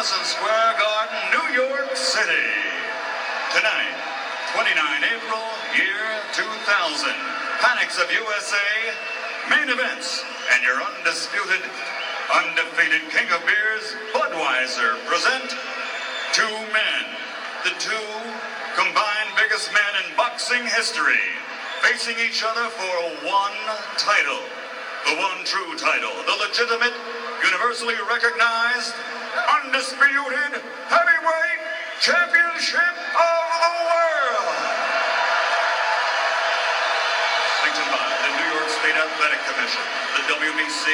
Madison Square Garden, New York City. Tonight, 29 April, year 2000. Panics of USA, main events, and your undisputed, undefeated king of beers, Budweiser, present two men, the two combined biggest men in boxing history, facing each other for one title. The one true title, the legitimate, universally recognized, undisputed heavyweight championship of the world. Sanctioned by the New York State Athletic Commission, the WBC,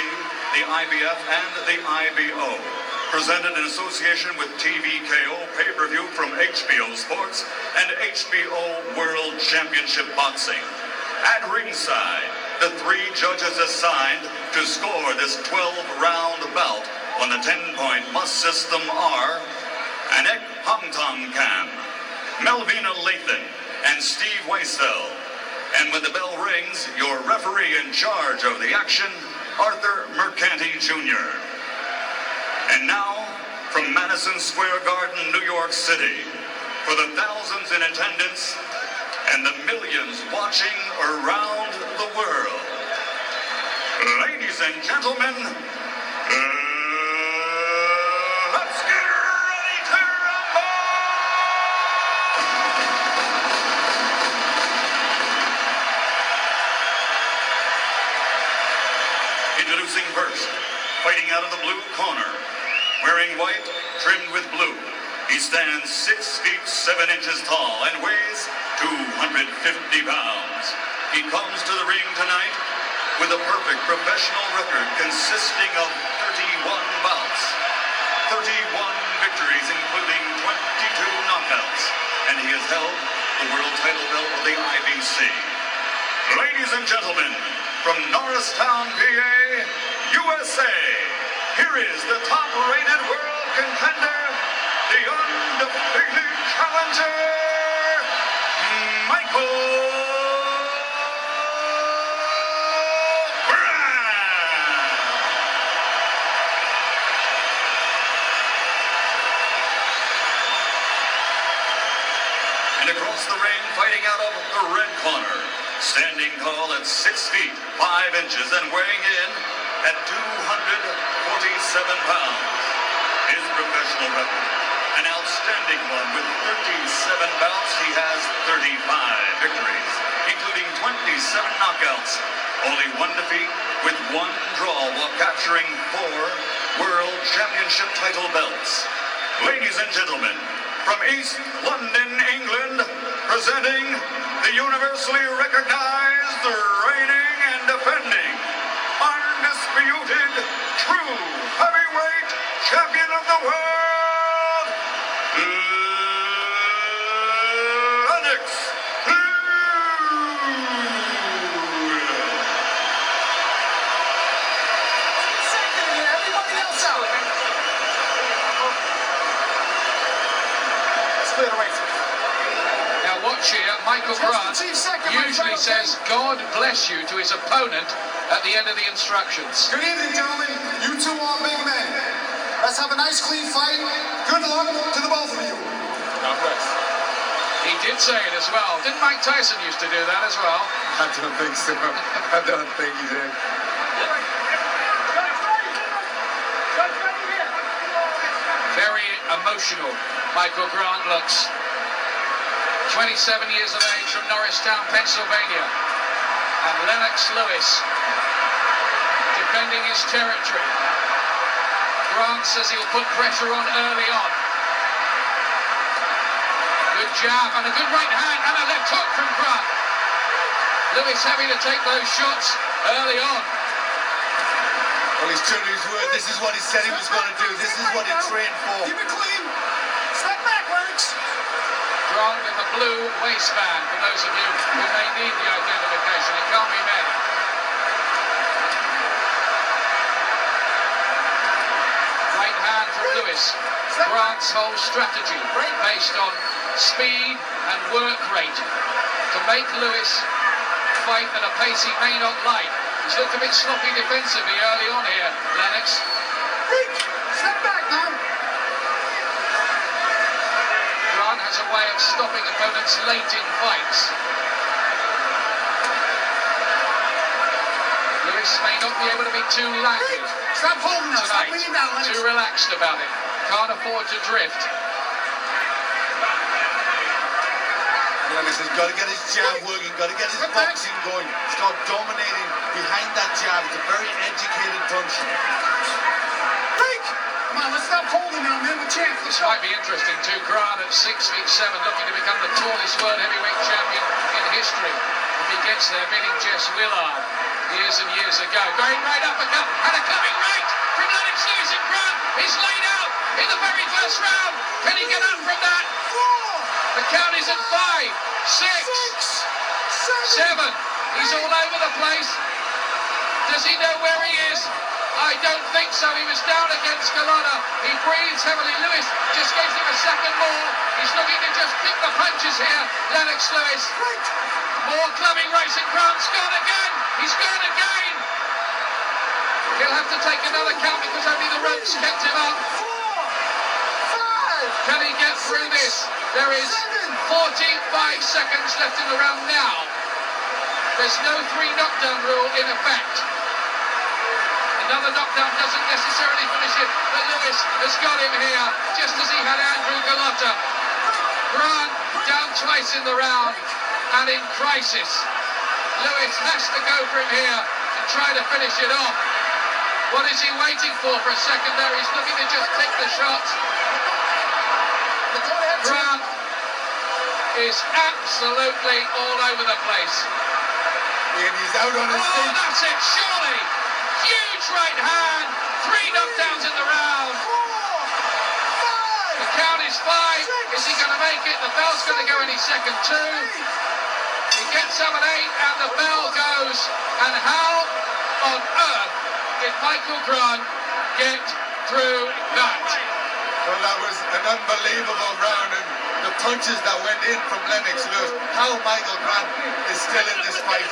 the IBF, and the IBO. Presented in association with TVKO pay-per-view from HBO Sports and HBO World Championship Boxing. At ringside, the three judges assigned to score this 12-round bout on the 10-point must system are Anek Hamtongkam, Melvina Lathan, and Steve Weissel. And when the bell rings, your referee in charge of the action, Arthur Mercanti Jr. And now, from Madison Square Garden, New York City, for the thousands in attendance and the millions watching around the world, ladies and gentlemen, let's get ready to rumble! Introducing first, fighting out of the blue corner, wearing white, trimmed with blue. He stands 6 feet 7 inches tall and weighs 250 pounds. He comes to the ring tonight with a perfect professional record consisting of 31 bouts, 31 victories, including 22 knockouts, and he has held the world title belt of the IBC. Ladies and gentlemen, from Norristown, PA, USA, here is the top-rated world contender, the undefeated challenger, Michael And across the ring, fighting out of the red corner, standing tall at 6 feet 5 inches and weighing in at 247 pounds. His professional record, an outstanding one with 37 bouts. He has 35 victories, including 27 knockouts, only one defeat with one draw while capturing 4 World Championship title belts. Ladies and gentlemen, from East London, England, presenting the universally recognized, reigning and defending, undisputed, true heavyweight champion of the world, Lennox. Everybody else out. Let's clear the race. Now watch here, Michael Grant usually says, "God bless you" to his opponent at the end of the instructions. Good evening, gentlemen. You two are big men. Let's have a nice, clean fight. Good luck to the both of you. God bless. He did say it as well. Didn't Mike Tyson used to do that as well? I don't think so. I don't think he did. Very emotional, Michael Grant looks. 27 years of age from Norristown, Pennsylvania. And Lennox Lewis defending his territory. Grant says he'll put pressure on early on. Good jab and a good right hand and a left hook from Grant. Lewis having to take those shots early on. Well, he's true to his word. This is what he said he was going to do. This is what he trained for. Keep it clean. Step back, Lennox. Grant with the blue waistband, for those of you who may need the identification. It can't be met. Right hand from Lewis. Grant's whole strategy based on speed and work rate to make Lewis fight at a pace he may not like. He's looked a bit sloppy defensively early on here, Lennox. Step back now. way of stopping opponents late in fights. Lewis may not be able to be too languid Stop holding us. Stop tonight, leaning down. Lennox. too relaxed about it. Can't afford to drift. Lennox has got to get his jab working, got to get his boxing going, start dominating behind that jab. It's a very educated punch. Break. Come on, let's stop holding now, man. We're champs. This might be interesting too. Grant at 6'7", looking to become the tallest world heavyweight champion in history. If he gets there, beating Jess Willard years and years ago. Going right uppercut and a coming right from Lennox Lewis, and Grant is laid out in the very first round. Can he get up from that? The count is at 5, 6, 7. He's all over the place. Does he know where he is? I don't think so. He was down against Galata. He breathes heavily. Lewis just gives him a second more. He's looking to just pick the punches here. Lennox Lewis. More clubbing race, and Grant's gone again. He's gone again. He'll have to take another count because only the ropes kept him up. Can he get through this? There is 45 seconds left in the round now. There's no 3 knockdown rule in effect. Another knockdown doesn't necessarily finish it, but Lewis has got him here, just as he had Andrew Galata. Grant down twice in the round and in crisis. Lewis has to go for him here and try to finish it off. What is he waiting for a second there? He's looking to just take the shots. Grant is absolutely all over the place. And he's out on his feet. That's it, surely. Huge right hand. 3 knockdowns in the round. The count is 5. Is he going to make it? The bell's going to go any second too. He gets up at 8 and the bell goes. And how on earth did Michael Grant get through that? Well, that was an unbelievable round, and the punches that went in from Lennox Lewis. How Michael Grant is still in this fight.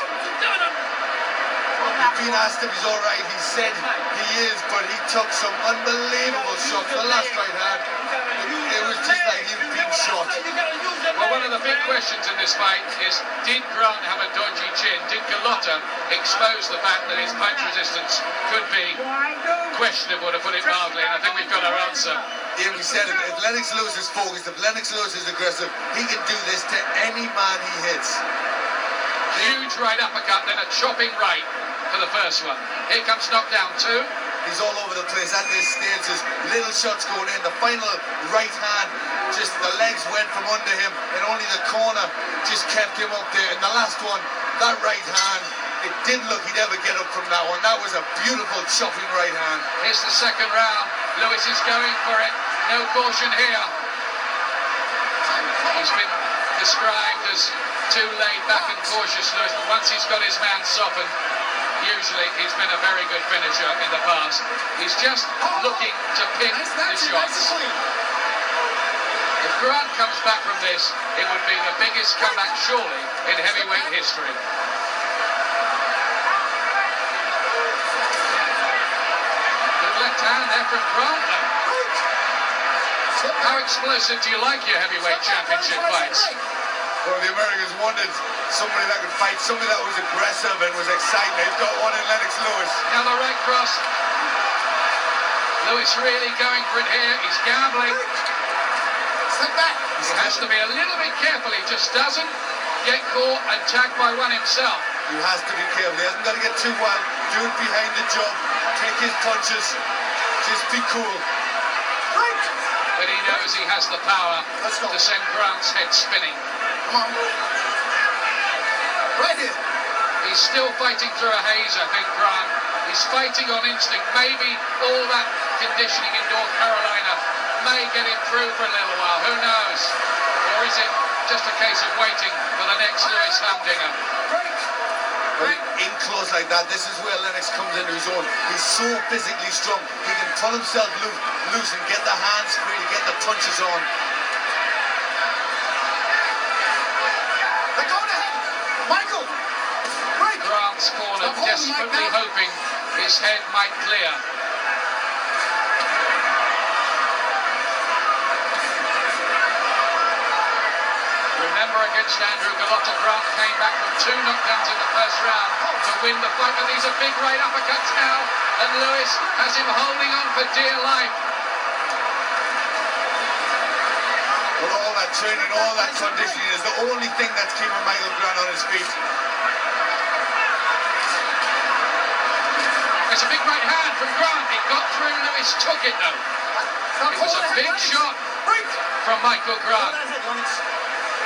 He's been asked if he's all right. He said he is, but he took some unbelievable shots. The last right hand, it was just like he'd been shot. Well, one of the big questions in this fight is, did Grant have a dodgy chin? Did Galata expose the fact that his punch resistance could be questionable, to put it mildly? And I think we've got our answer. Yeah, we said if Lennox Lewis is focused, if Lennox Lewis is aggressive, he can do this to any man he hits. Huge right uppercut, then a chopping right for the first one. Here comes knockdown 2. He's all over the place at this stage. There's little shots going in. The final right hand, just the legs went from under him, and only the corner just kept him up there. And the last one, that right hand, it didn't look he'd ever get up from that one. That was a beautiful chopping right hand. Here's the second round. Lewis is going for it. No caution here. He's been described as too laid back and cautious, Lewis, but once he's got his man softened, usually he's been a very good finisher in the past. He's just looking to pick the shots. If Grant comes back from this, it would be the biggest comeback surely in heavyweight history. Good left hand there from Grant. How explosive do you like your heavyweight championship fights? Well, the Americans wanted somebody that could fight, somebody that was aggressive and was exciting. They've got one in Lennox Lewis. Now the right cross. Lewis really going for it here. He's gambling. Step back. He has to be a little bit careful. He just doesn't get caught and tagged by one himself. He has to be careful. He hasn't got to get too wild. Do it behind the jump. Take his punches. Just be cool. But he knows he has the power to send Grant's head spinning. Come on. Right here. He's still fighting through a haze, I think, Grant. He's fighting on instinct. Maybe all that conditioning in North Carolina may get him through for a little while. Who knows? Or is it just a case of waiting for the next Lewis Humdinger? In close like that, this is where Lennox comes into his own. He's so physically strong. He can pull himself loose and get the hands free to get the punches on. They're going ahead. Michael. Break. Grant's corner desperately hoping his head might clear. against Andrew Gallotta. Grant came back from 2 knockdowns in the first round to win the fight, but these are big right uppercuts now, and Lewis has him holding on for dear life. Well, all that training, all that conditioning is the only thing that's keeping Michael Grant on his feet. It's a big right hand from Grant. It got through. Lewis took it though. It was a big shot from Michael Grant,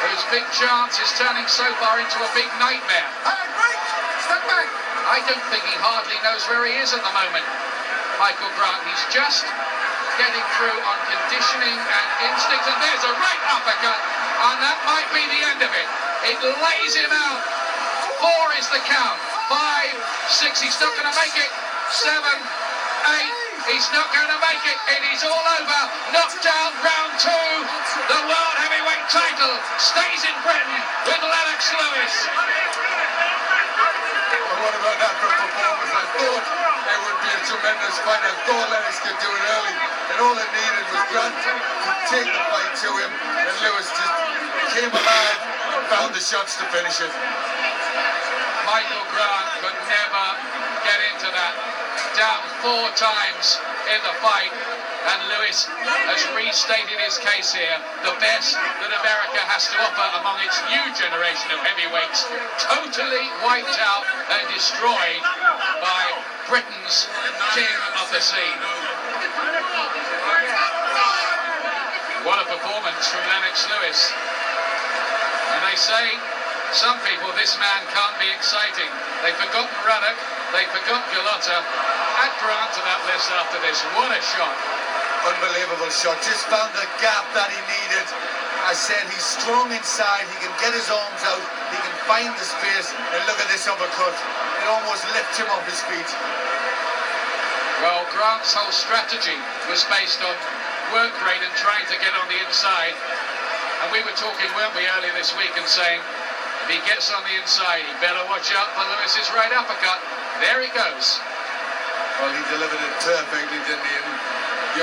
whose big chance is turning so far into a big nightmare. Step back. I don't think he hardly knows where he is at the moment, Michael Grant. He's just getting through on conditioning and instinct, and there's a right uppercut, and that might be the end of it. It lays him out. 4 is the count. 5, 6, he's not going to make it. 7, 8, he's not going to make it. It is all over. Knocked out, round 2. The world heavyweight title stays in Britain with Lennox Lewis. Well, what about that for performance? I thought it would be a tremendous fight. I thought Lennox could do it early, and all it needed was Grant to take the fight to him, and Lewis just came alive and found the shots to finish it. Michael Grant could never get into that. Down 4 times in the fight, and Lewis has restated his case here. The best that America has to offer among its new generation of heavyweights, totally wiped out and destroyed by Britain's king of the scene. What a performance from Lennox Lewis. And they say, some people, this man can't be exciting. They've forgotten Ruddock, they forgot Gallotta. Add Grant to that list after this. What a shot. Unbelievable shot. Just found the gap that he needed. I said he's strong inside. He can get his arms out. He can find the space. And look at this uppercut. It almost lifts him off his feet. Well, Grant's whole strategy was based on work rate and trying to get on the inside. And we were talking, weren't we, earlier this week and saying, if he gets on the inside, he better watch out for Lewis's right uppercut. There he goes. Well, he delivered it perfectly, didn't he? And,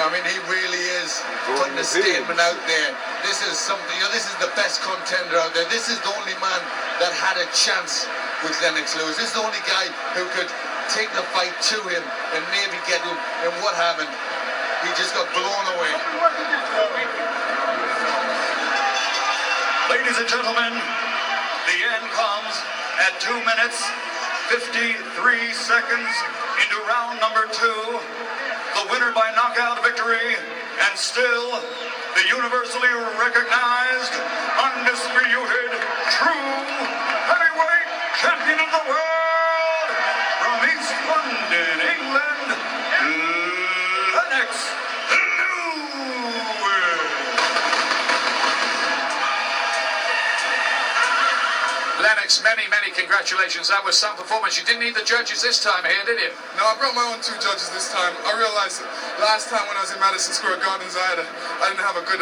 I mean, he really is putting a statement out there. This is something, this is the best contender out there. This is the only man that had a chance with Lennox Lewis. This is the only guy who could take the fight to him and maybe get him. And what happened? He just got blown away. Ladies and gentlemen, the end comes at 2 minutes, 53 seconds into round number 2. The winner by knockout victory, and still the universally recognized, undisputed, true heavyweight champion of the world, from East London, England, Lennox Lewis. Lennox, many, many congratulations. That was some performance. You didn't need the judges this time here, did you? No, I brought my own 2 judges this time. I realized last time when I was in Madison Square Gardens, I didn't have a good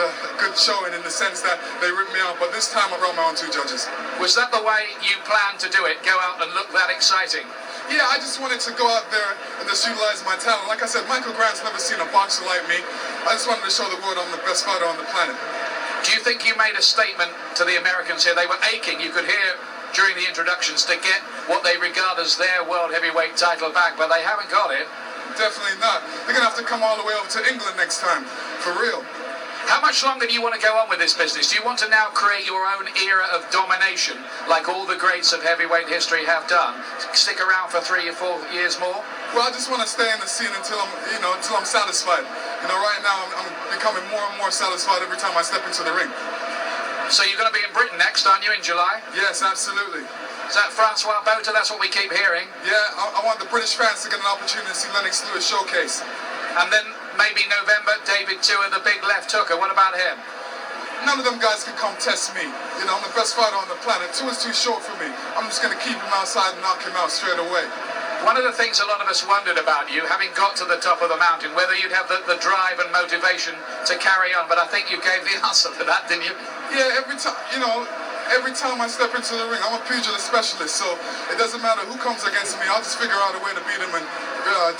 showing in the sense that they ripped me out. But this time I brought my own 2 judges. Was that the way you planned to do it? Go out and look that exciting? Yeah, I just wanted to go out there and just utilize my talent. Like I said, Michael Grant's never seen a boxer like me. I just wanted to show the world I'm the best fighter on the planet. Do you think you made a statement to the Americans here? They were aching. You could hear during the introductions to get what they regard as their world heavyweight title back, but they haven't got it. Definitely not. They're going to have to come all the way over to England next time, for real. How much longer do you want to go on with this business? Do you want to now create your own era of domination, like all the greats of heavyweight history have done? Stick around for 3 or 4 years more? Well, I just want to stay in the scene until I'm satisfied. Right now I'm becoming more and more satisfied every time I step into the ring. So you're going to be in Britain next, aren't you, in July? Yes, absolutely. Is that Francois Botha? That's what we keep hearing. Yeah, I want the British fans to get an opportunity to see Lennox Lewis showcase. And then maybe November, David Tua, the big left hooker. What about him? None of them guys can come test me. I'm the best fighter on the planet. Tua is too short for me. I'm just going to keep him outside and knock him out straight away. One of the things a lot of us wondered about you, having got to the top of the mountain, whether you'd have the drive and motivation to carry on, but I think you gave the answer to that, didn't you? Yeah, every time I step into the ring, I'm a pugilist specialist, so it doesn't matter who comes against me, I'll just figure out a way to beat him and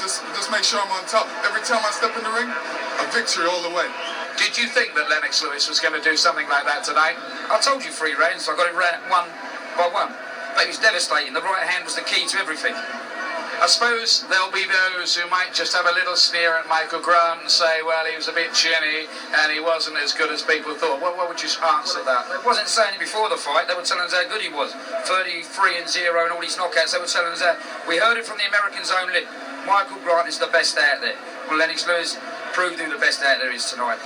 just make sure I'm on top. Every time I step in the ring, a victory all the way. Did you think that Lennox Lewis was going to do something like that today? I told you 3 rounds, I got it one by one. But it was devastating. The right hand was the key to everything. I suppose there'll be those who might just have a little sneer at Michael Grant and say, well, he was a bit chinny and he wasn't as good as people thought. What would you answer that? They wasn't saying it before the fight. They were telling us how good he was. 33-0 and all these knockouts. They were telling us that. We heard it from the Americans' own lip. Michael Grant is the best out there. Well, Lennox Lewis proved who the best out there is tonight.